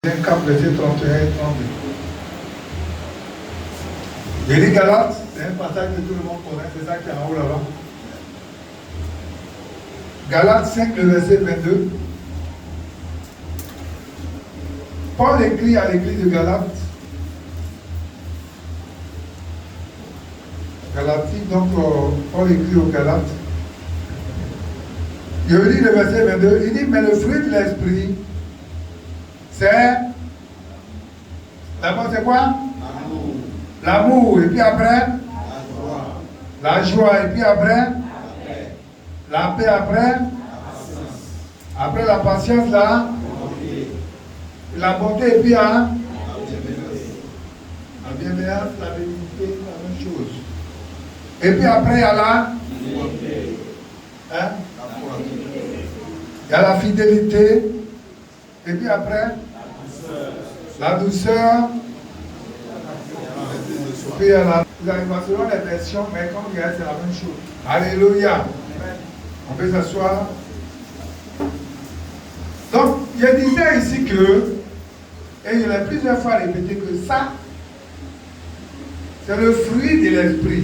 4, verset 31 et 32. Je lis Galates, c'est un passage que tout le monde connaît, c'est ça qui est en haut là-bas. Galates 5, le verset 22. Paul écrit à l'église de Galates. Galatique, donc Paul écrit aux Galates. Je lis le verset 22. Il dit, mais le fruit de l'esprit, c'est. D'abord, c'est quoi? L'amour. L'amour. Et puis après? La joie. La joie. Et puis après? La paix après? Après la patience, là? La bonté. Et puis hein? La bienveillance, la bénédiction, la même chose. Et puis après, il y a la? Hein? Il y a la fidélité. Et puis après? La douceur. Puis il y a la... Vous allez voir selon les versions, mais comme il y a, c'est la même chose. Alléluia. On peut s'asseoir. Donc, je disais ici que, et je l'ai plusieurs fois répété, que ça, c'est le fruit de l'esprit.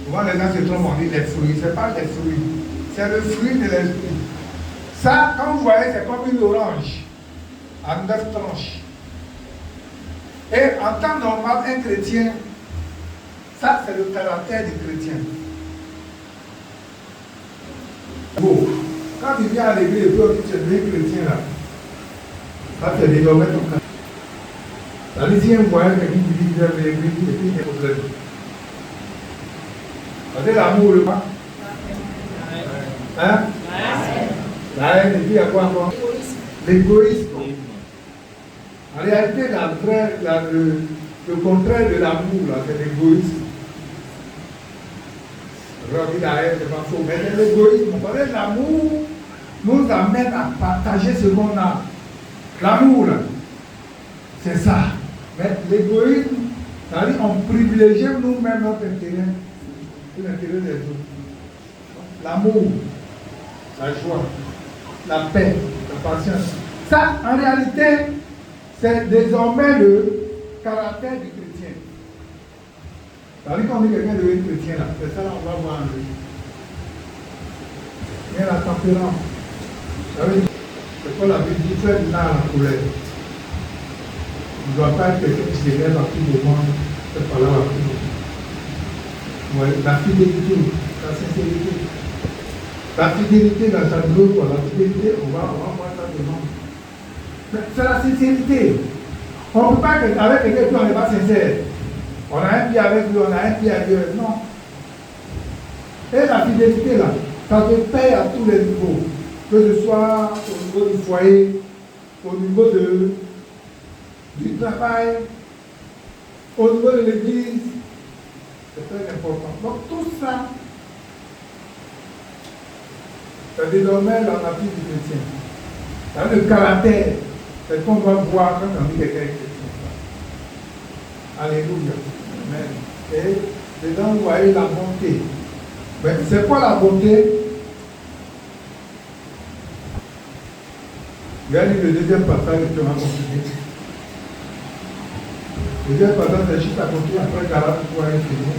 Souvent les gens se trompent, on dit les fruits. Ce n'est pas les fruits. C'est le fruit de l'esprit. Ça, quand vous voyez, c'est comme une orange à 9 tranches. Et en temps normal, un chrétien, ça c'est le caractère du chrétien. Bon, quand tu viens à l'église et puis tu es devenu chrétien là, ça c'est désormais ton cas. C'est-à-dire si un voyage quelqu'un qui dit qu'il est l'église et puis il y a des problèmes. C'est l'amour, le pas. Hein? La haine, et puis il y a quoi encore? L'égoïsme. En réalité, le contraire de l'amour, c'est l'égoïsme. La haine, c'est pas faux. Mais l'égoïsme, vous savez, l'amour nous amène à partager ce qu'on a. L'amour, c'est ça. Mais l'égoïsme, c'est-à-dire qu'on privilégie nous-mêmes notre intérêt et l'intérêt des autres. L'amour, la joie, la paix, la patience. Ça, en réalité, c'est désormais le caractère du chrétien. C'est-à-dire qu'on dit quelqu'un devient chrétien là, c'est ça là, on va voir en lui. Il y a la tempérance. C'est quoi la Bible dit? Faire du mal à la colère. Il ne doit pas être quelqu'un qui se lève à tout moment, cette parole à tout moment. Ouais, la fidélité, la sincérité. La fidélité dans sa gloire, quoi. La fidélité, on va voir ça devant. Mais c'est la sincérité. On ne peut pas avec quelqu'un qui n'est pas sincère. On a un pied avec lui, on a un pied ailleurs. Non. Et la fidélité, là, ça te paye à tous les niveaux. Que ce soit au niveau du foyer, au niveau du travail, au niveau de l'église. C'est très important. Donc tout ça, c'est désormais la nature du chrétien. C'est le caractère. C'est ce qu'on va voir quand on dit quelqu'un est chrétien. Alléluia. Amen. Et dedans, vous voyez la bonté. Mais c'est quoi la bonté? Regardez le deuxième passage que tu vas continuer. Le deuxième passage, c'est juste à côté, après Galates, pour aller finir.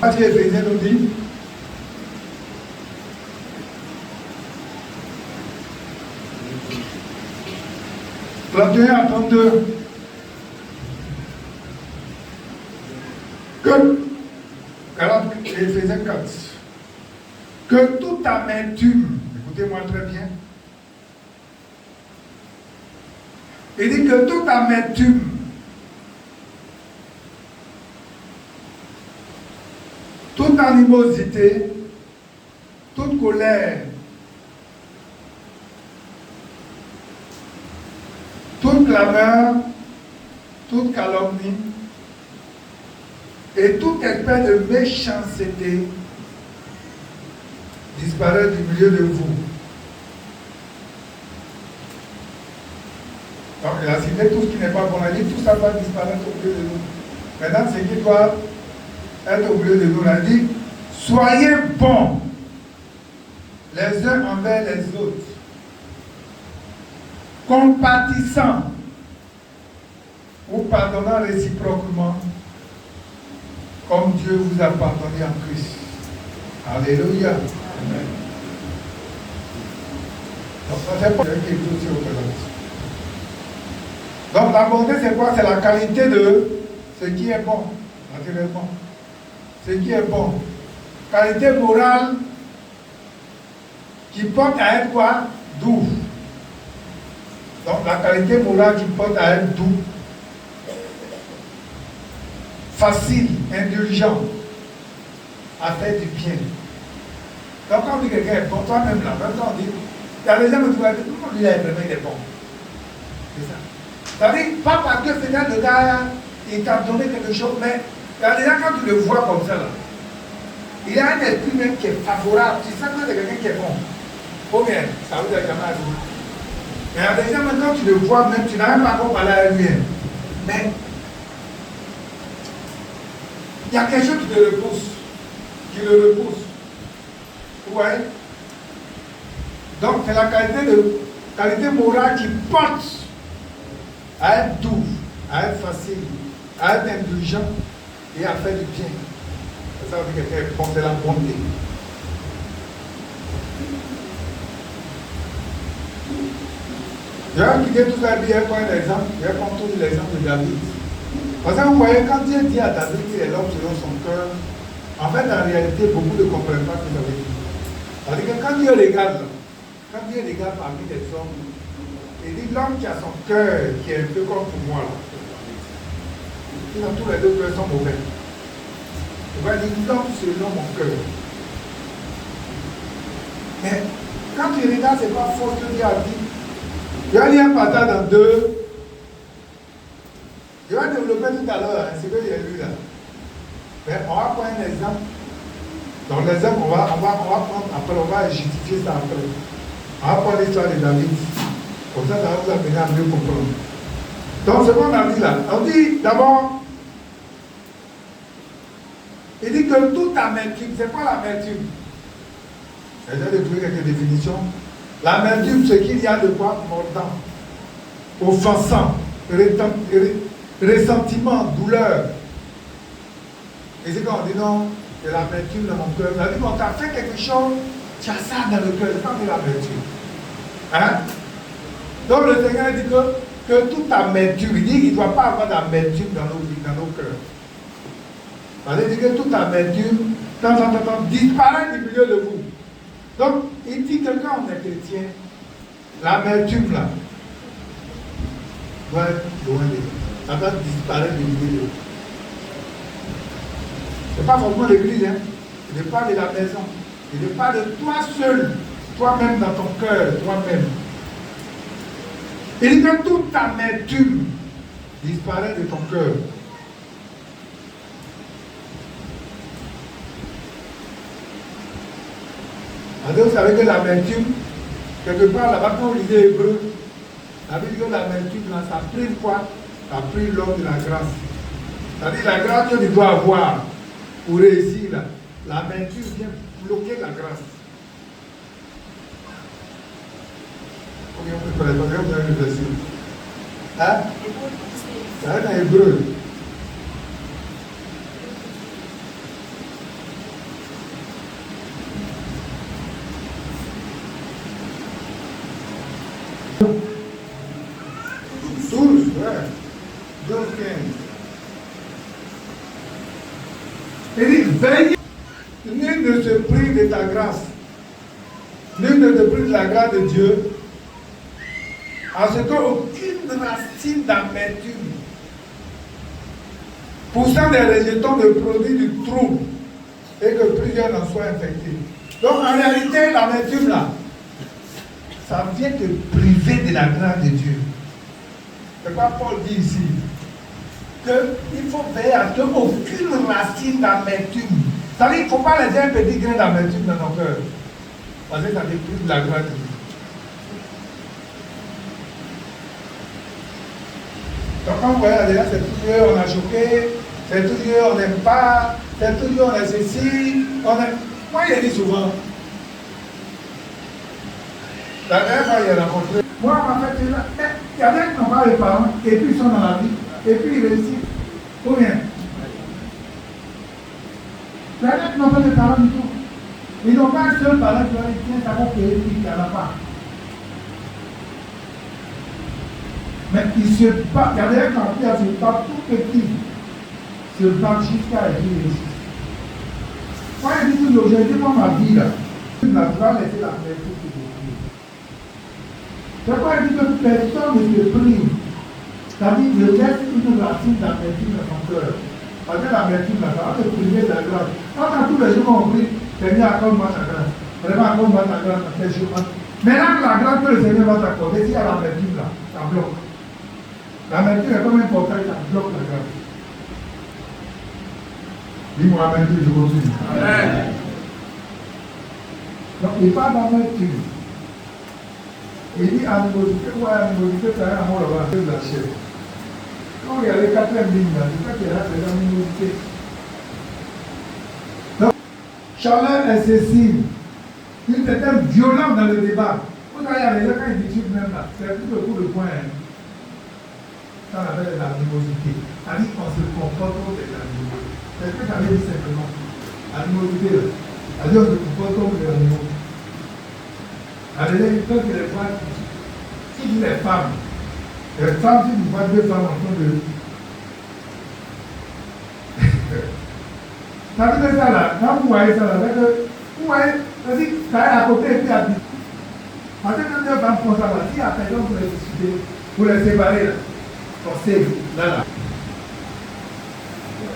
Matthieu Éphésiens nous dit, « 31 à 32. Que, Galates et Éphésiens 4, que toute amertume, écoutez-moi très bien, il dit que toute amertume, toute animosité, toute colère, toute clameur, toute calomnie et tout espèce de méchanceté disparaît du milieu de vous. » Donc il a cité tout ce qui n'est pas bon. Il a dit tout ça va disparaître au milieu de nous. Maintenant, ce qui doit être au milieu de nous, il a dit soyez bons les uns envers les autres, compatissant ou pardonnant réciproquement, comme Dieu vous a pardonné en Christ. Alléluia. Amen. Donc, ça c'est pas quelque chose qui représente. Donc, la bonté, c'est quoi? C'est la qualité de ce qui est bon, naturellement. Ce qui est bon. Qualité morale qui porte à être quoi? Doux. Donc, la qualité morale qui porte à être doux, facile, indulgent, à faire du bien. Donc, quand on dit que quelqu'un est bon, toi-même là, même quand on dit, il y a des gens qui vont dire, comment lui, il est bon? C'est ça. C'est-à-dire, pas parce que peut-être le gars, il t'a donné quelque chose, mais il y a des gens, quand tu le vois comme ça, là, il a un esprit même qui est favorable. Tu sens que c'est quelqu'un qui est bon. Ou bien, ça vous a jamais arrivé. Mais il y a des gens, même quand tu le vois, même, tu n'as même pas encore parlé à lui. Mais, il y a quelque chose qui te repousse. Qui le repousse. Vous voyez? Donc, c'est la qualité morale qui porte à être doux, à être facile, à être indulgent et à faire du bien. C'est ça que quelqu'un est bon, c'est la bonté. Je vais quitter tout ça et je vais prendre un exemple. Je vais prendre tout l'exemple de David. Parce que vous voyez, quand Dieu dit à David qu'il est l'homme selon son cœur, en fait, en réalité, beaucoup ne comprennent pas ce que ça veut dire. C'est-à-dire que quand Dieu regarde, parmi les hommes, il dit l'homme qui a son cœur, qui est un peu comme pour moi, là. Sinon, tous les deux cœurs sont mauvais. Il va dire l'homme selon mon cœur. Mais quand tu regardes, c'est pas faux que Dieu a dit. Je vais lire un passage dans 2. Je vais développer tout à l'heure, c'est ce que j'ai lu là. Mais on va prendre un exemple. Donc l'exemple, on va prendre après, on va justifier ça après. On va prendre l'histoire de David. Comme ça va vous amener à mieux comprendre. Donc ce qu'on a dit là, on dit d'abord, il dit que toute amertume, c'est quoi l'amertume? J'ai déjà trouvé quelques définitions. L'amertume, c'est qu'il y a de quoi mordant, offensant, ressentiment, douleur. Et c'est quand on dit non, c'est l'amertume dans mon cœur. On a dit qu'on t'a fait quelque chose, tu as ça dans le cœur, c'est pas de l'amertume. Hein? Donc le Seigneur dit que toute amertume, il dit qu'il ne doit pas avoir d'amertume dans nos vies, dans nos cœurs. Il dit que toute amertume, disparaît du milieu de vous. Donc, il dit que quand on est chrétien, l'amertume là, doit être loin de nous. Ça doit disparaître du milieu de vous. Ce n'est pas forcément l'église, hein. Il ne parle de la maison. Il ne parle de toi seul, toi-même dans ton cœur, toi-même. Il dit que toute amertume disparaît de ton cœur. Vous savez que l'amertume, quelque part là-bas, quand vous lisez Hébreu, la Bible dit que l'amertume, là, ça prive quoi? Ça prive l'homme de la grâce. C'est-à-dire la grâce que tu dois avoir pour réussir là. L'amertume vient bloquer la grâce. Combien vous préparez? Combien vous avez le verset? Hein? Ça va être en Hébreu. Il dit, veille, nul ne se prive de ta grâce. Nul ne se prive de la grâce de Dieu. À ce qu'aucune racine d'amertume, poussant des rejetons de produits du trouble, et que plusieurs en soient infectés. Donc en réalité, l'amertume là, ça vient te priver de la grâce de Dieu. C'est quoi Paul dit ici? Qu'il faut veiller à ce qu'aucune racine d'amertume. Ça veut dire qu'il ne faut pas laisser un petit grain d'amertume dans nos cœurs. Parce que ça détruit la grâce de Dieu. Donc quand vous voyez là, c'est toujours on a choqué, c'est toujours on n'aime pas, c'est toujours on est ceci, on aime. Moi je dis souvent. La dernière fois il a rencontré Moi, ma fête est là. Mais il y a des qui n'ont pas les parents, et puis ils sont dans la vie, et puis ils réussissent. Combien? Il y a des qui n'ont pas de parents du tout. Ils n'ont pas un seul parent qui va dire, tiens, ça va payer, puis il n'y en a pas. Mais ils se battent, il y a des gens qui se battent tout petit, se battent jusqu'à ce qu'ils réussissent. Moi, je dis toujours, j'ai dit, moi, ma vie, là, naturelle était la vertu qui me prie. C'est pourquoi je dis que personne ne se prive. C'est-à-dire, je laisse une racine d'amertume dans son cœur. Parce que l'amertume, là, ça va te priver de la grâce. Quand tous les jours ont pris, Seigneur, accorde-moi ta grâce. Vraiment, accorde-moi ta grâce, ta fait jour. Maintenant, la grâce que le Seigneur va t'accorder, s'il y a l'amertume, là, ça bloque. L'amertume est comme un portail, ça bloque la grâce. Dis-moi amertume, je continue. Amen. Donc, il parle d'amertume. Il dit animosité, ouais, animosité, c'est un amour là-bas, c'est de la chair. Quand il y a les quatrième lignes là, c'est ça qu'il y a, c'est l'animosité. Donc, chaleur excessive, une certaine violence dans le débat. Vous voyez, les gens, quand ils discutent même là, c'est tout le coup de poing. Ça, on appelle l'animosité. C'est-à-dire qu'on se comporte comme des animaux. C'est ce que j'avais dit simplement. Animosité, là. C'est-à-dire qu'on se comporte comme des animaux. C'est-à-dire, quand tu les vois, si tu les femmes, si tu vois deux femmes en train de. Ça veut dire ça là, quand vous voyez ça là, vous voyez, c'est-à-dire, ça est à côté et puis à dire. Parce que quand deux femmes font ça là, si à personne vous les discutez, vous les séparez là, forcez, là.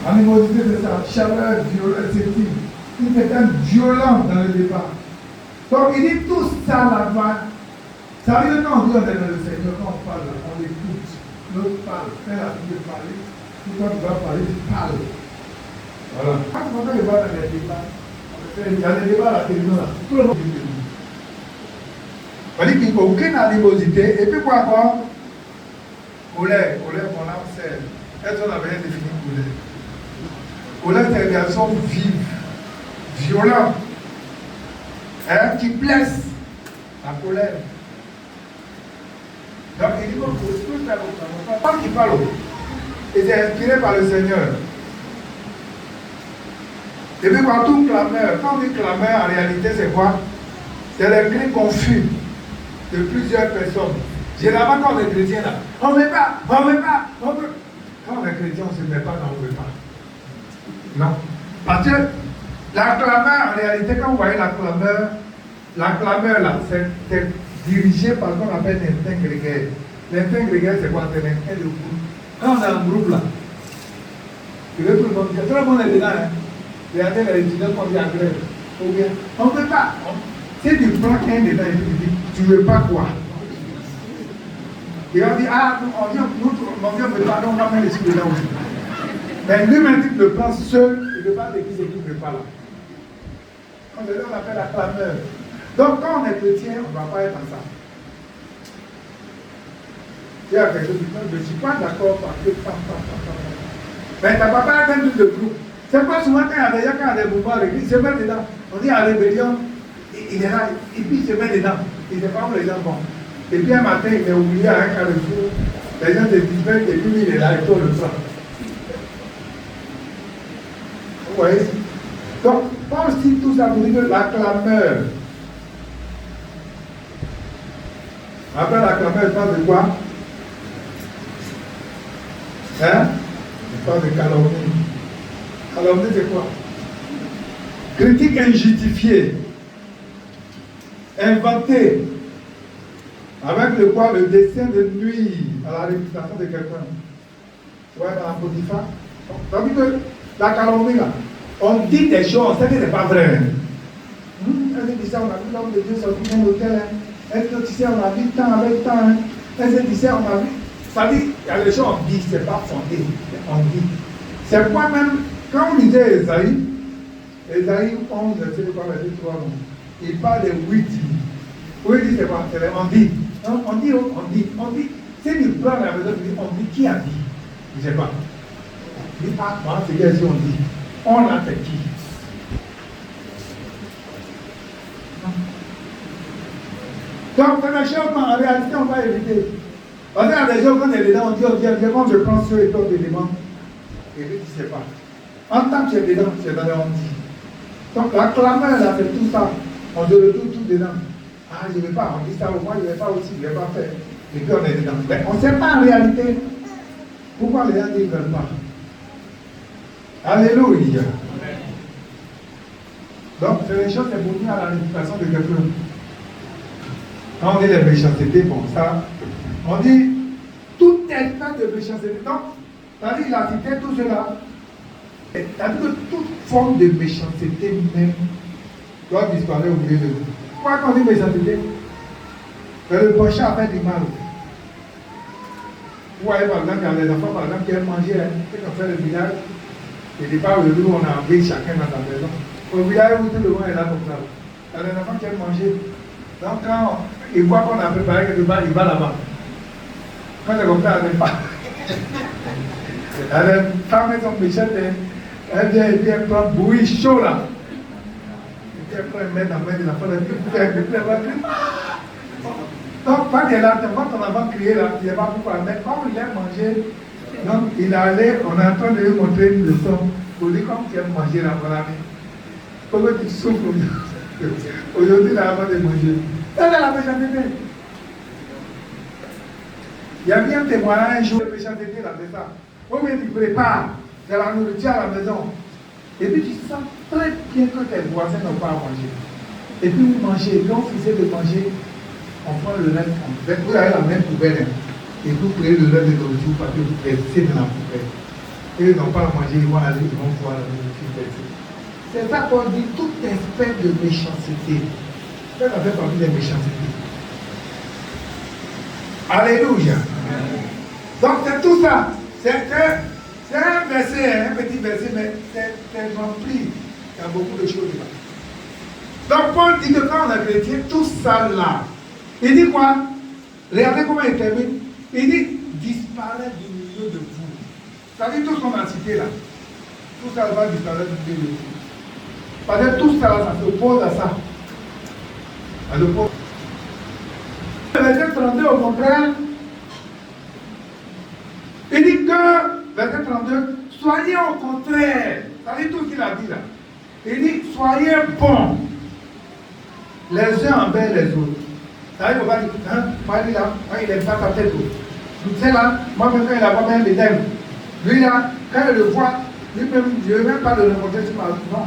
Animosité, c'est ça, chaleur, violence, excessive, une certaine violence dans le débat. Donc il dit tout ça là-bas. Ça veut dire quand on dit on est dans le Seigneur, quand on parle, on écoute. L'autre parle, fait la vie de parler. Tout quand tu vas parler, tu parles. Voilà. Quand tu entends les débats dans les débats, il y a des débats à la télévision là, tout le monde dit que oui. C'est-à-dire qu'il n'y a aucune animosité. Et puis quoi encore? Colère, mon âme sert. Est-ce qu'on avait défini colère? Colère, c'est une réaction vive, violente. Qui blesse la colère. Donc il dit qu'on peut tout faire autrement. Quand il parle, il est inspiré par le Seigneur. Et puis partout clameur. Quand on dit clameur, en réalité c'est quoi? C'est le cri confus de plusieurs personnes. Généralement quand on est chrétien là, on ne veut pas, on ne veut pas, on veut. Quand on est chrétien, on ne se met pas dans on ne veut pas. Non. Parce que la clameur, en réalité, quand vous voyez la clameur là, c'est dirigé par ce qu'on appelle l'instinct grégaire. L'instinct grégaire, c'est quoi? C'est l'instinct de groupe. Quand on a un groupe là, tout le monde est dedans. Hein? Regardez les étudiants qu'on dit en grève. Ou bien, on ne peut pas. Si tu prends un dedans et tu dis, tu ne veux pas quoi? Et on dit, ah, on vient, nous, on ne veut pas, on va mettre les trucs dedans aussi. Mais lui-même, il le prend seul, il ne veut pas l'église et il ne veut pas là. On appelle la clameur. Donc, quand on est chrétien, on ne va pas être dans ça. Il y a quelque chose qui dit, je ne suis pas d'accord parce que mais tu n'as pas un truc de groupe. C'est pas souvent quand il y a des mouvements à l'église, il se met dedans. On dit à la rébellion, il est là, et puis il se met dedans. Il ne sait pas où les gens vont. Et puis un matin, il est oublié à un carrefour. Les gens se dispersent et puis il est là, il tourne le sang. Vous voyez? Donc, Paul cite tout ça pour dire que la clameur. Après la clameur, il parle de quoi? Hein? Il parle de calomnie. Calomnie, c'est quoi? Critique injustifiée. Inventée. Avec le quoi? Le dessein de nuire à la réputation de quelqu'un. Ouais, dans la Potiphar. Ça veut dire que la calomnie, là, on dit des choses, on sait que ce n'est pas vrai. Est-ce que tu sais, on a vu l'homme de Dieu sortir d'un hôtel? Est-ce que tu sais, on a vu tant avec tant? Est-ce que tu sais, on a vu. Ça dit, il y a des choses, on dit, ce n'est pas fondé. On dit. C'est quoi même, quand on lisait Esaïe 11, verset 3, verset 3, il parle de 8. Oui, il dit, c'est quoi? On dit. On dit. Si tu prends la maison, on dit qui a dit? Je ne sais pas. Il dit, ah, moi, c'est bien si on dit. On a fait qui? Donc, frère Michel, en réalité, on va éviter. Parce qu'il y a des gens, quand on est dedans, on dit, comment je prends ce et d'autres éléments. Et puis, tu ne sais pas. En tant que tu es dedans, tu es dans le on dit. Donc, la clameur, là, c'est tout ça. On se retrouve tout dedans. Ah, je ne vais pas, on dit ça, moi, je ne vais pas aussi, je ne vais pas faire. Et puis, on est dedans. Mais on ne sait pas en réalité pourquoi les gens ne veulent pas. Alléluia. Donc, c'est les choses qui sont venues à la réputation de quelqu'un. Quand on dit les méchancetés, bon, ça, on dit tout espèce de méchanceté. Donc, c'est-à-dire qu'il a cité tout cela. C'est-à-dire que toute forme de méchanceté même doit disparaître au milieu de nous. Pourquoi quand on dit méchanceté? Le penchant a fait du mal. Vous voyez par exemple, il y a des enfants par exemple, qui aiment manger, qui ont fait le village, et des fois, le jour, on a enlevé chacun dans sa maison. Au village où tout le monde est là comme ça. Il y a des enfants qui aiment manger. Donc quand ils voient qu'on a préparé quelque part, il va là-bas. Quand c'est comme ça, elle n'aime pas. Les femmes, elles sont méchantes, elles viennent et puis elles prennent bouillie chaud là. Et puis elles prennent mettre dans la main de l'enfant, elles disent, donc quand il est là, quand ton enfant criait là, il n'y a pas pourquoi. Mais comme il aime manger, donc il allait, on est en train de lui montrer une leçon. Pour dire comme tu aimes manger là, voilà. Pourquoi tu souffres aujourd'hui là avant de manger? Ça c'est la méchanceté. Il y a bien témoigné un jour de méchanceté là, c'est ça. Ou bien tu prépares de la nourriture à la maison. Et puis tu sens très bien que tes voisins n'ont pas à manger. Et puis vous mangez, et puis on finissait de manger, on prend le reste, vous avez la même poubelle, et vous prenez le reste de nourriture parce que vous laissez dans la poubelle. Et ils n'ont pas à manger, ils vont aller, ils vont voir la nourriture laissée. C'est ça qu'on dit, toute espèce de méchanceté. Ça fait partie des méchancetés. Alléluia. Donc c'est tout ça. C'est un verset, un petit verset, mais c'est rempli. Il y a beaucoup de choses là. Donc Paul dit que quand on est chrétien, tout ça là, il dit quoi? Regardez comment il termine. Il dit disparaît du milieu de vous. C'est-à-dire tout ce qu'on a cité là. Tout ça va disparaître du milieu de vous. Parce que tout ça là, ça s'oppose à ça. Ça s'oppose. Le verset 32 au contraire, il dit que, verset 32, soyez au contraire. C'est-à-dire tout ce qu'il a dit là. Il dit soyez bons les uns envers les autres. Ça veut dire, hein, moi lui là, moi il n'aime pas sa tête. Tu sais là, moi-même quand il a pas bien les aime. Lui là, quand il le voit, lui-même, je ne veux même pas le rencontrer sur ma vie. Non.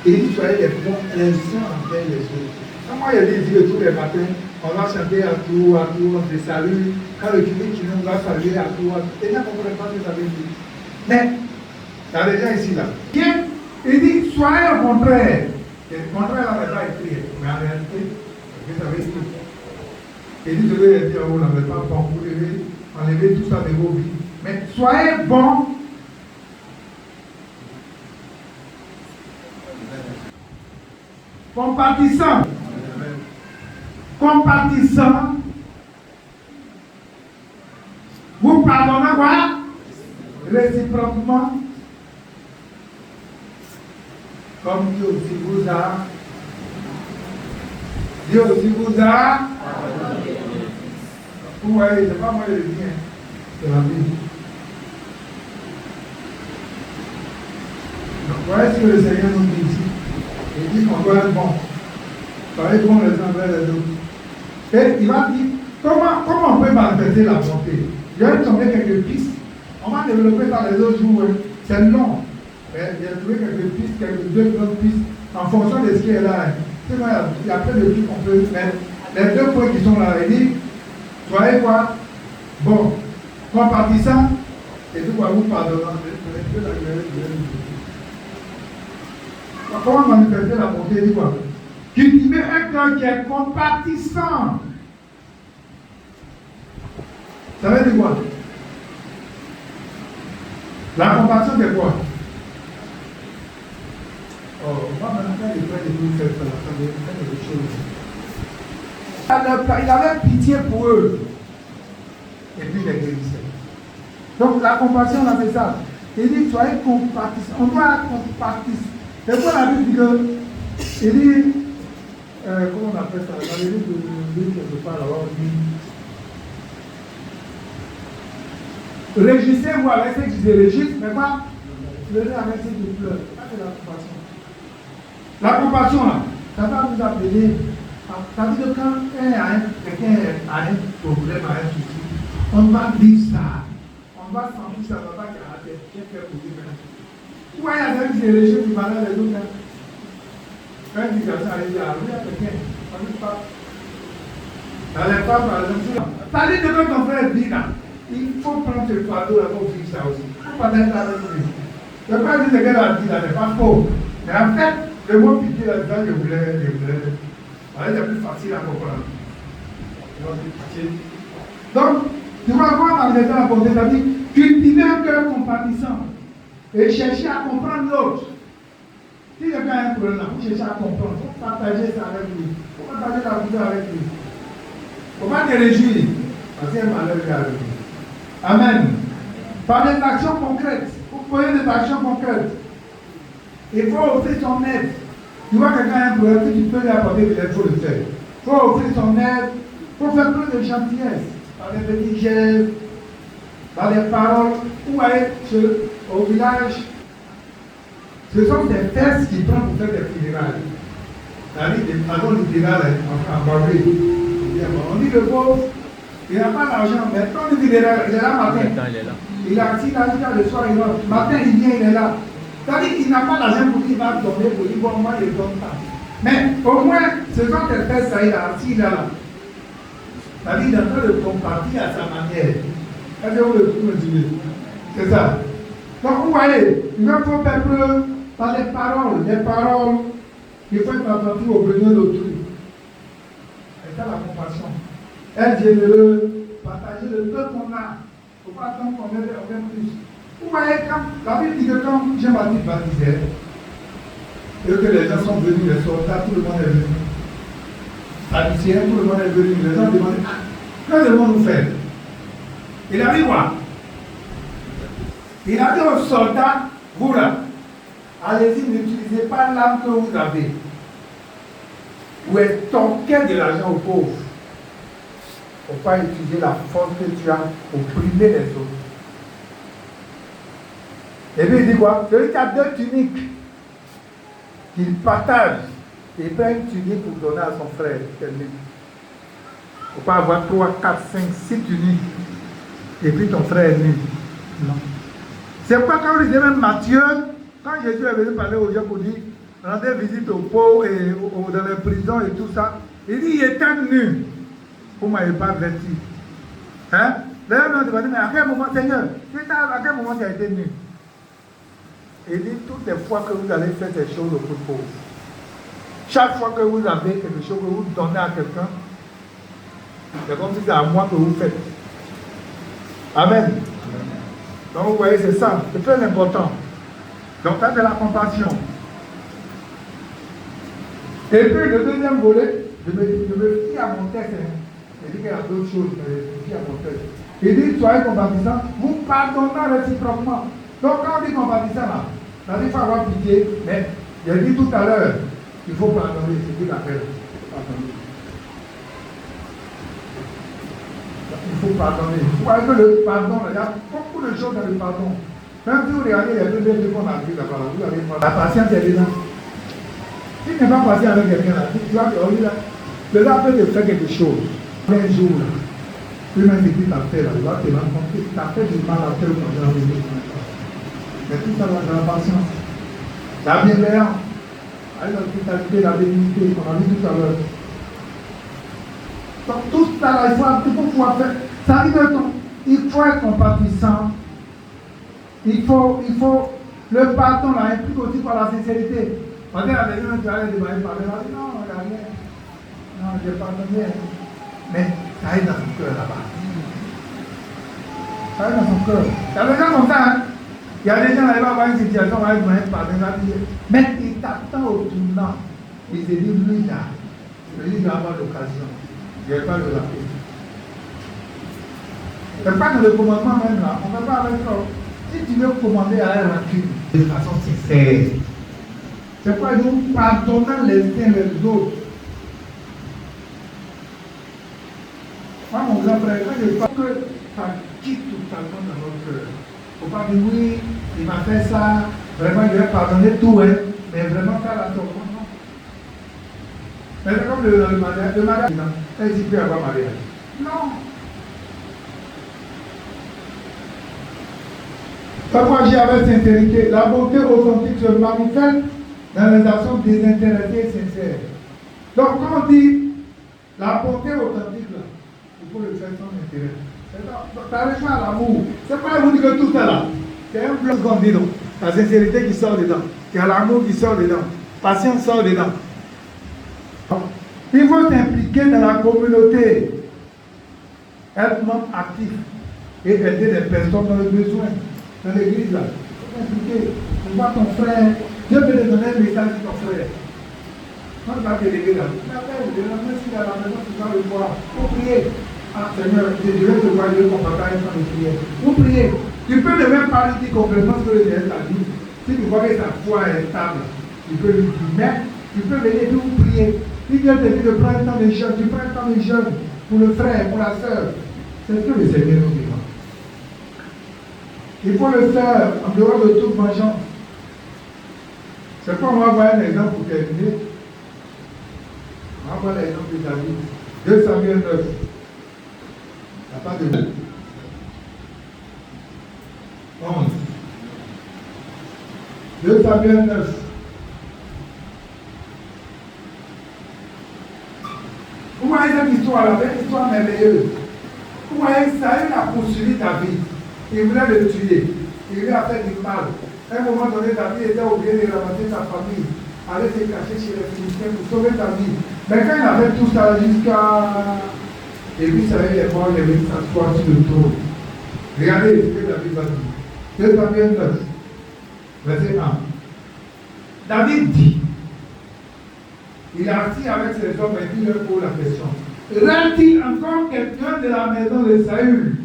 Il dit soyez les bons les uns envers les autres. Quand moi il dit que tous les matins, on va chanter à tour, on se salue. Quand le public qui nous va saluer à tour, les gens ne comprennent pas ce que ça veut dire. Mais, il y a des gens ici là. Bien, il dit soyez au contraire. Le contraire là n'est pas écrit, mais en réalité, vous savez tout. Il dit, je vais dire, vous n'avez pas bon, vous devez enlever tout ça de vos vies. Mais soyez bons. Compatissants. Compatissants. Vous pardonnez quoi? Réciproquement. Comme Dieu aussi vous a. Dieu aussi vous a. Vous voyez, c'est pas moi le bien. C'est la Bible. Donc, voyez ce que le Seigneur nous dit ici. Il dit qu'on doit être bon. Soyez bon les uns envers les autres. Et il va dire, comment on peut manifester la bonté? Je vais tomber quelques pistes. On va développer ça les autres jours. C'est long. J'ai trouvé quelques pistes, deux grandes pistes, en fonction de ce qui est là. Il y a plein de trucs qu'on peut mettre. Les deux points qui sont là, il dit, soyez quoi? Bon, compatissant, et tout quoi vous pardonnant. Comment manifester la bonté? Il dit quoi? Cultiver un cœur qui est compatissant. Ça veut dire quoi? La compassion, c'est quoi? Oh, moi, maintenant, il fait des trucs comme ça, ça veut dire quelque chose. Il avait pitié pour eux. Et puis, il les guérissait. Donc, la compassion, on a fait ça. Il dit, soyez compatissants. On doit être compatissants. C'est quoi la Bible dit que, il dit, comment on appelle ça? Dans les livres de quelque part là-bas, on dit régissez-vous avec ceux qui se régissent, mais pas pleurez avec ceux qui pleurent. Ça, c'est la compassion. La compassion, là, ça va nous appeler. Ça veut dire que quand quelqu'un a un problème, a un souci, on va vivre ça. On va sentir ça, on va pas caractère. J'ai fait pour dire maintenant. Ouais, il y a des gens qui se régissent du malheur des autres. Quand une situation arrive à quelqu'un, on ne dit pas. Dans les femmes, par exemple, ça dit que quand ton frère vit là, il faut prendre ce fardeau-là pour vivre ça aussi. Il ne faut pas être avec lui. Je ne veux pas dire ce qu'elle a dit là, c'est pas faux. Mais en fait, le mot pitié là-dedans, je voulais. C'est plus facile à comprendre. Donc, tu vas voir dans les temps à porter, c'est-à-dire cultiver un cœur compatissant et chercher à comprendre l'autre. Si quelqu'un a un problème, vous cherchez à comprendre, il faut partager ça avec lui. Il faut partager la vie avec lui. Il ne faut pas te réjouir parce qu'il y a un malheur qui arrive. Amen. Par des actions concrètes. Vous prenez des actions concrètes. Il faut offrir son aide. Tu vois quelqu'un a un problème, tu peux lui apporter, il faut le faire. Il faut offrir son aide. Il faut faire plus de gentillesse. Par des petits gestes, par des paroles. Ou aller au village. Ce sont des tests qui prennent pour faire des funérailles. C'est-à-dire des pardons littérales en Barbarie. On dit le pauvre, il n'a pas d'argent, mais quand il est là, il est là matin. Il a assis là, le soir, il rentre. Matin, il vient, il est là. C'est-à-dire qu'il n'a pas d'argent pour qu'il va donner, pour dire, bon, moi, il ne donne pas. Mais au moins, ce sont des tests, ça, il a assis là. C'est-à-dire qu'il est en train de compartir à sa manière. Est-ce que vous me suivez? C'est ça. Donc, vous voyez, il ne faut faire preuve par les paroles qui font attention aux besoins d'autrui. C'est ça la compassion. Être généreux, partager le peu qu'on a. Il ne faut pas attendre qu'on ait plus. Vous voyez, quand la Bible dit que quand Jean-Baptiste baptisait, et que les gens sont venus, les soldats, tout le monde est venu. Sadducéens, tout le monde est venu. Les gens demandaient, que devons-nous faire? Il a dit quoi? Il a dit aux soldats, vous là, allez-y, n'utilisez pas l'arme que vous avez. Ou estorquez de l'argent aux pauvres. Il ne faut pas utiliser la force que tu as pour primer les autres. Et puis il dit quoi? Celui qui a 2 tuniques, qu'il partage et prend une tunique pour donner à son frère. Il ne faut pas avoir 3, 4, 5, 6 tuniques et puis ton frère est nu. Non. C'est pourquoi quand on disait même Matthieu, quand Jésus est venu parler aux gens pour dire rendez visite aux pauvres et dans les prisons et tout ça, il dit il était nu. Pour moi, il n'est pas vêtu. Hein? D'ailleurs, on va dire, mais à quel moment, Seigneur, à quel moment tu as été nu? Il dit toutes les fois que vous allez faire des choses aux plus pauvres, chaque fois que vous avez quelque chose que vous donnez à quelqu'un, c'est comme si c'est à moi que vous faites. Amen. Donc vous voyez, c'est ça, c'est très important. Donc ça c'est la compassion. Et puis le deuxième volet, je me fie à mon texte. Je dis qu'il y a d'autres choses, mais je me fie à mon texte. Il dit, soyez compatissants, vous pardonnez réciproquement. Donc quand on dit compatissant là, ça dit qu'il faut avoir pitié, mais j'ai dit tout à l'heure, il faut pardonner, c'est dit la peine. Il faut pardonner. Vous voyez que le pardon, il y a beaucoup de choses dans le pardon. Même si vous regardez les deux livres qu'on a vu là-bas, vous allez voir. La patience est là. Si tu n'es pas patient avec quelqu'un là, tu vas te dire là, le gars peut te faire quelque chose. Un jour là, lui-même il dit t'as fait là, il va te rendre compte que t'as fait du mal à tel ou tel endroit. Mais tout ça là, dans la patience, la bienveillance, l'hospitalité, la bénignité, qu'on a vu tout à l'heure. Donc tout ça là, il faut pouvoir faire. Ça dit que il faut être compatissant. Il faut le pardon là implique aussi par la sincérité. Parce qu'il y a des gens qui allaient demander pardon, on dit non, il n'y a rien. Non, j'ai pardonné. Mais ça est dans son cœur là-bas. Ça est dans son cœur. Il y a des gens comme ça, hein. Il y a des gens qui vont avoir une situation, on va demander pardon, mais il t'attend au tournant. Il se dit, lui là, il va avoir l'occasion. Je ne vais pas le rappeler. C'est pas dans le commandement même là, on ne peut pas avec ça. Si tu veux commander à un rancune de façon sincère, c'est pourquoi nous pardonnons les uns les autres. Moi, mon grand frère, quand je parle que ça quitte totalement dans notre cœur. Il ne faut pas dire oui, il m'a fait ça, vraiment, il va pardonner tout, hein, mais vraiment faire la tombe, non. Mais c'est comme le mariage, est-ce qu'il peut avoir mariage? Non. Parfois, agir avec sincérité. La bonté authentique se manifeste dans les actions désintéressées et sincères. Donc, quand on dit la bonté authentique, là, il faut le faire sans intérêt. Ça rejoint à l'amour. C'est pas vous dire que tout ça là. C'est un bloc qu'on dit donc. La sincérité qui sort dedans. Il y a l'amour qui sort dedans. Patience sort dedans. Il faut s'impliquer dans la communauté. Être membre actif. Et aider les personnes dans le besoin. Dans l'église là. Il faut s'impliquer. Tu vois ton frère. Dieu peut te donner un message de ton frère. Quand tu vas déléguer là, tu m'appelles, je l'emmène à la maison, tu vas le voir. Il faut prier. Ah Seigneur, je vais te voir, je vais comparer un temps de prière. Vous priez. Tu peux ne même pas lui dire complètement ce que le Seigneur t'a dit. Si tu vois que sa foi est stable, tu peux lui dire, mais tu peux venir et vous prier. Si Dieu te dit de prendre un temps de jeûne, tu prends un temps de jeûne pour le frère, pour la soeur. C'est ce que le Seigneur nous dit. Il faut le faire en dehors de toute vengeance. C'est pas on va voir un exemple pour terminer. On va voir l'exemple de David. 2 Samuel 9. Il n'y a pas de mots. 11. 2 Samuel 9. Vous voyez cette histoire-là, cette histoire merveilleuse. Vous voyez, Saül a poursuivi David. Il voulait le tuer. Il lui a fait du mal. À un moment donné, David était obligé de ramasser sa famille, aller se cacher chez les Philistins pour sauver David. Mais quand il a fait tout ça jusqu'à... Et puis Saül est mort, il est venu s'asseoir sur le trône. Regardez ce que David va dire. 2 Samuel 9, verset 1. David dit, il a assis avec ses hommes et dit leur pose la question. Reste-t-il encore quelqu'un de la maison de Saül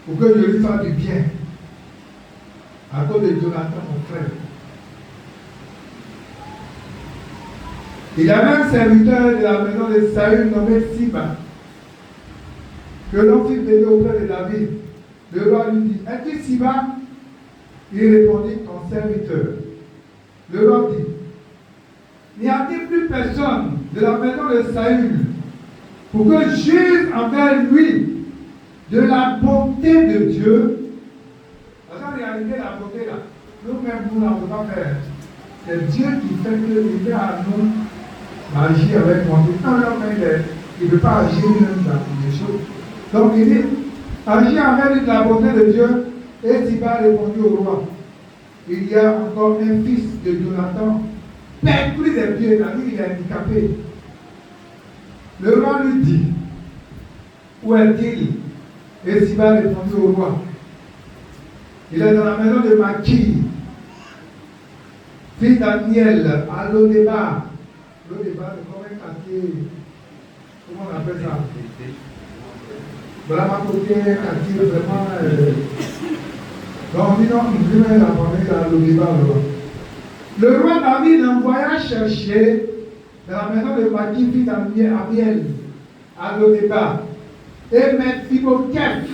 pour que je lui fasse du bien à cause de Jonathan, mon frère? Il y avait un serviteur de la maison de Saül nommé Siba, que l'on fit venir auprès de David. Le roi lui dit, es-tu Siba? Il répondit, ton serviteur. Le roi dit, n'y a-t-il plus personne de la maison de Saül pour que je juge envers lui de la bonté de Dieu? Parce qu'en réalité, la bonté là, nous-mêmes, nous n'en pouvons pas faire. C'est Dieu qui fait qu'il fait à nous agir avec bonté. Non, il ne peut pas agir même dans les choses. Donc il dit, agir avec lui de la bonté de Dieu. Et Siba répondit au roi, il y a encore un fils de Jonathan, perclus des pieds, c'est-à-dire il est handicapé. Le roi lui dit, où est-il? Et Siba répondit au roi, il est dans la maison de Maki, fils d'Aniel, à Lodébar. Lodébar, c'est comme un quartier, comment on appelle ça? Voilà, ma côté, un quartier vraiment. Donc on dit non, il veut la famille à Lodébar. Le roi David envoya chercher dans la maison de Maki, fils d'Aniel, à Lodébar. Et Mephibosheth,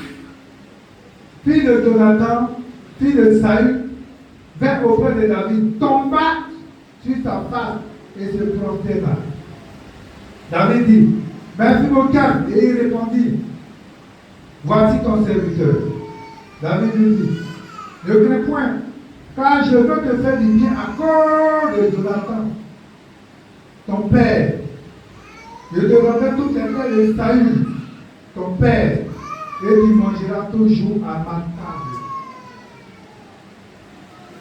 fils de Jonathan, fils de Saül, vint auprès de David, tomba sur sa face et se prosterna. David dit, Mephibosheth, et il répondit, voici ton serviteur. David lui dit, ne crains point, car je veux te faire du bien à cause de Jonathan, ton père. Je te rendrai toutes les terres de Saül, ton père, et tu mangeras toujours à ma table.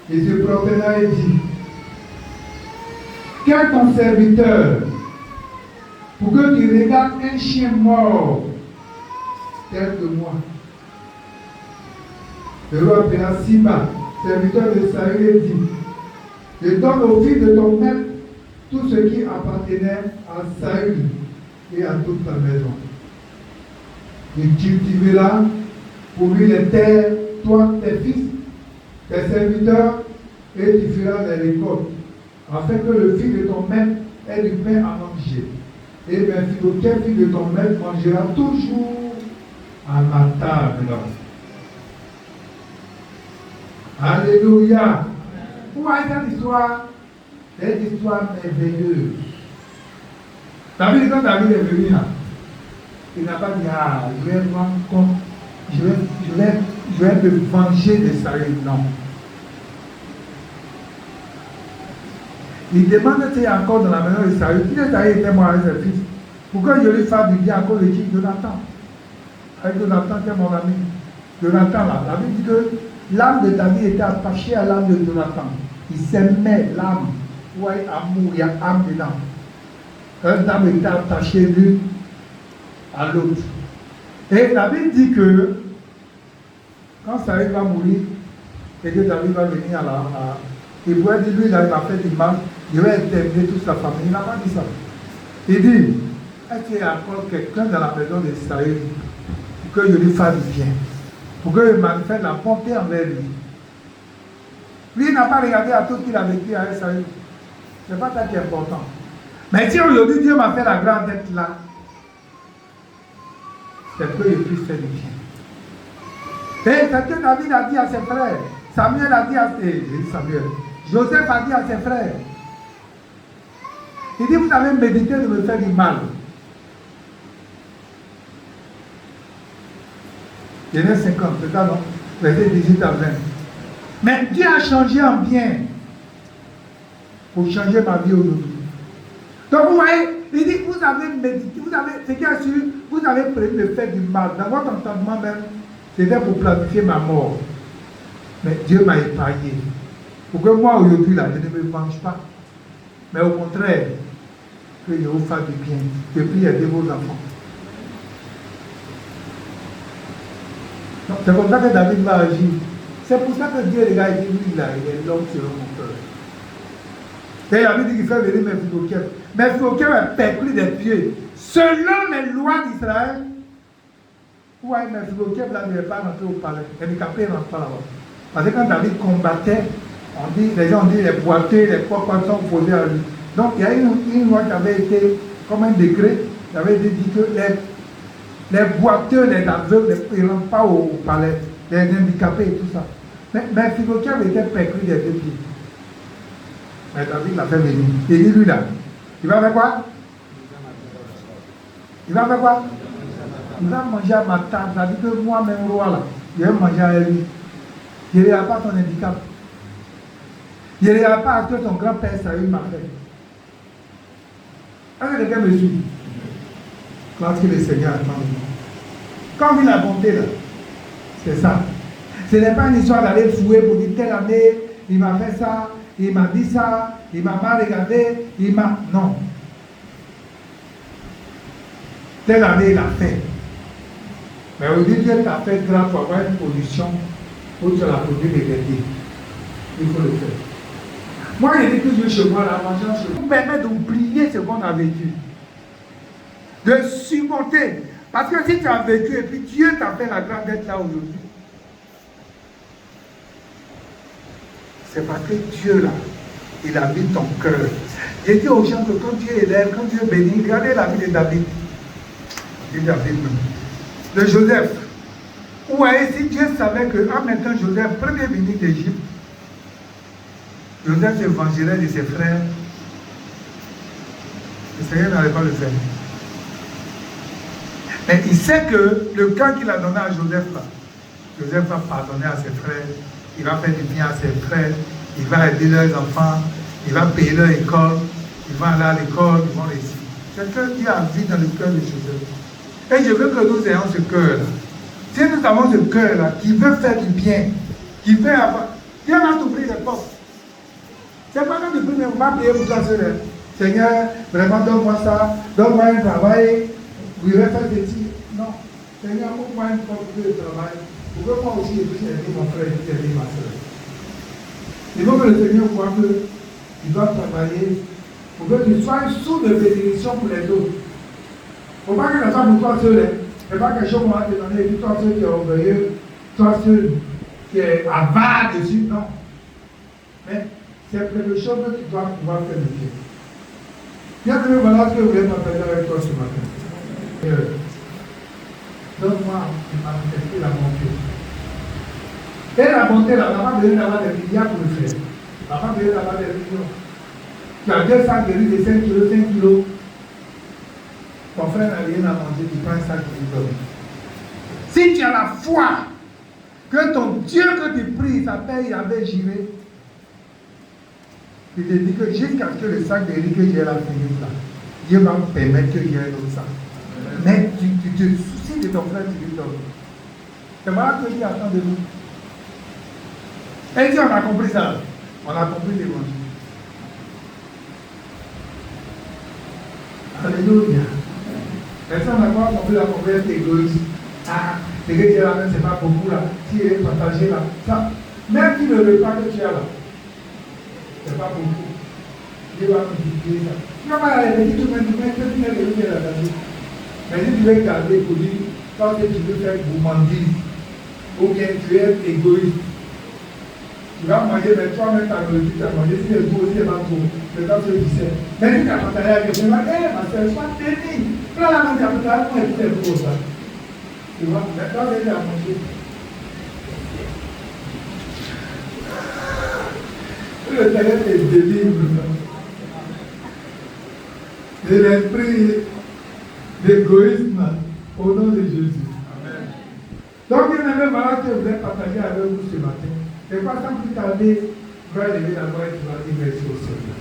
Il se prosterna et dit, quel ton serviteur, pour que tu regardes un chien mort, tel que moi. Le roi appela Siba, serviteur de Saül, et dit, je donne au fils de ton maître tout ce qui appartenait à Saül et à toute ta maison. Il cultivera pour lui les terres, toi, tes fils, tes serviteurs, et tu feras les récoltes, afin que le fils de ton maître ait du pain à manger. Et bien, Philothèque, fille de ton maître, mangera toujours à ma table. Alléluia. Vous voyez cette histoire? C'est une histoire merveilleuse. David, quand David est venu là, il n'a pas dit, ah, je vais rendre compte, je vais me venger de Saül. Non. Il demande s'il y a encore dans la maison de Saül. Qui est Saül était mort avec ses fils? Pourquoi je lui fasse du bien à cause de qui? Jonathan. Avec Jonathan qui est mon ami. Jonathan là, la Bible dit que l'âme de David était attachée à l'âme de Jonathan. Il s'aimait l'âme. Vous voyez, amour, il y a âme dedans. Un âme était attachée l'une à l'autre. Et David dit que quand Saül va mourir et que David va venir il pourrait dire, lui, il m'a fait du mal, il va exterminer toute sa famille. Il n'a pas dit ça. Il dit, est-ce qu'il y a encore quelqu'un dans la maison de Saül pour que je lui fasse du bien, pour que je manifeste la bonté envers lui? Lui, il n'a pas regardé à tout qu'il a vécu avec Saül. Ce n'est pas ça qui est important. Mais si aujourd'hui Dieu m'a fait la grande dette là, c'est que je puisse faire du bien. Et c'est ce que David a dit à ses frères. Samuel a dit à Joseph a dit à ses frères. Il dit, vous avez médité de me faire du mal. Genèse 50, c'est ça, non? Verset 18 à 20. Mais Dieu a changé en bien pour changer ma vie aujourd'hui. Donc vous voyez, il dit, vous avez médité, c'est bien sûr, vous avez prévu de faire du mal. Dans votre entendement même, c'était pour planifier ma mort. Mais Dieu m'a épargné. Pour que moi aujourd'hui, là, je ne me venge pas. Mais au contraire, que je vous fasse du bien. Je prie aider vos enfants. C'est comme ça que David va agir. C'est pour ça que Dieu, les gars, il dit, lui, là, il est l'homme selon mon cœur. Et il a dit qu'il fait venir Mephibosheth. Mephibosheth est perclus des pieds. Selon les lois d'Israël, ouais, Mephibosheth là ne devait pas rentrer au palais. Handicapé ne rentre pas là-bas. Parce que quand David combattait, les gens ont dit les boiteux, les porcs sont posés à lui. Donc il y a une loi qui avait été comme un décret, qui avait dit que les boiteux, les aveugles, ils ne rentrent pas au palais, les handicapés et tout ça. Mais Mephibosheth était perclus des deux pieds. Mais David l'a fait venir. Il dit lui là, il va faire quoi? Il va faire quoi? Il va manger à ma table. Ça dit que moi-même, roi là, je vais manger avec lui. Je ne regarde pas ton handicap. Je ne regarde pas à ce que ton grand-père Saül m'a fait. Est-ce que quelqu'un me suit? Parce que le Seigneur attend de moi. Quand on dit la bonté là, c'est ça. Ce n'est pas une histoire d'aller fouiller pour dire telle année, il m'a fait ça, il m'a dit ça, il m'a mal regardé, il m'a... Non. Telle année, il a fait. Mais aujourd'hui, Dieu t'a fait grâce pour avoir une position où tu as la produit de l'aider. Il faut le faire. Moi, je dis toujours chez moi, la vengeance vous permet d'oublier ce qu'on a vécu. De supporter. Parce que si tu as vécu et puis Dieu t'a fait la grâce d'être là aujourd'hui, c'est parce que Dieu, là, il a mis ton cœur. J'ai dit aux gens que quand Dieu élève, quand Dieu bénit, regardez la vie de David. De Joseph. Vous voyez, si Dieu savait qu'en même temps Joseph, premier ministre d'Égypte, Joseph se vengerait de ses frères, le Seigneur n'allait pas le faire. Mais il sait que le camp qu'il a donné à Joseph, là, Joseph va pardonner à ses frères, il va faire du bien à ses frères, il va aider leurs enfants, il va payer leur école, ils vont aller à l'école, ils vont réussir. C'est ce que Dieu a vu dans le cœur de Joseph. Et je veux que nous ayons ce cœur-là. Si nous avons ce cœur-là, qui veut faire du bien, qui veut avoir... Dieu va t'ouvrir les portes. C'est pas quand tu pries, mais on va prier pour toi seul. Seigneur, vraiment donne-moi ça, donne-moi un travail, je vais faire des tirs. Non. Seigneur, ouvre-moi une porte de travail, pour que moi aussi je puisse aider mon frère et aider ma soeur. Il faut que le Seigneur voit que tu dois travailler pour que tu sois une source de bénédiction pour les autres. Il ne faut pas que ça soit pour toi seul. Ce n'est pas quelque chose qu'on va te donner, et puis toi seul qui est orgueilleux, toi seul qui est avare dessus, non. Mais c'est quelque chose que tu dois pouvoir faire le bien. Bien aimé, voilà ce que je voulais partager avec toi ce matin. Donne-moi de manifester la bonté. Et la bonté, là, on n'a pas besoin d'avoir des milliards pour le faire. On n'a pas besoin d'avoir des millions. Tu as 200 guéris de 5 kilos, 5 kilos. Ton frère n'a rien à manger, tu prends ça qui lui donne. Si tu as la foi que ton Dieu que tu pries s'appelle Yahvé Jireh, je te dis que jusqu'à ce que le sac de riz que j'ai là finisse là, Dieu va me permettre que j'ai un autre sac. Mais tu te soucies de ton frère, tu lui donnes. C'est voilà que Dieu attend de nous. Et si on a compris ça, on a compris l'évangile. Alléluia. Mais si on n'a pas compris la converse égoïste, ce que Dieu a fait, c'est pas beaucoup là. Si il est partagé là, ça, même si le repas que tu as là, c'est pas beaucoup. Dieu va multiplier ça. Tu vas pas aller dire tout le monde, tu mets le là. Mais si tu veux garder pour dire, quand tu veux faire gourmandise, ou bien tu es égoïste, tu vas manger, mais toi-même ta nourriture, tu vas manger, si les beaux, si les pas beaux, c'est dans ce lycée. Mais si tu as partagé avec quelqu'un, ma soeur, sois bénie. Là, la main, tu as partagé, comment est-ce que c'est ça? Tu vois, maintenant, tu as mangé. Le Seigneur te délivre de l'esprit d'égoïsme au nom de Jésus. Amen. Donc, il y a même voilà que je voulais partager avec vous ce matin. Et pas sans plus tarder, va lever la voix et tu vas dire merci au Seigneur.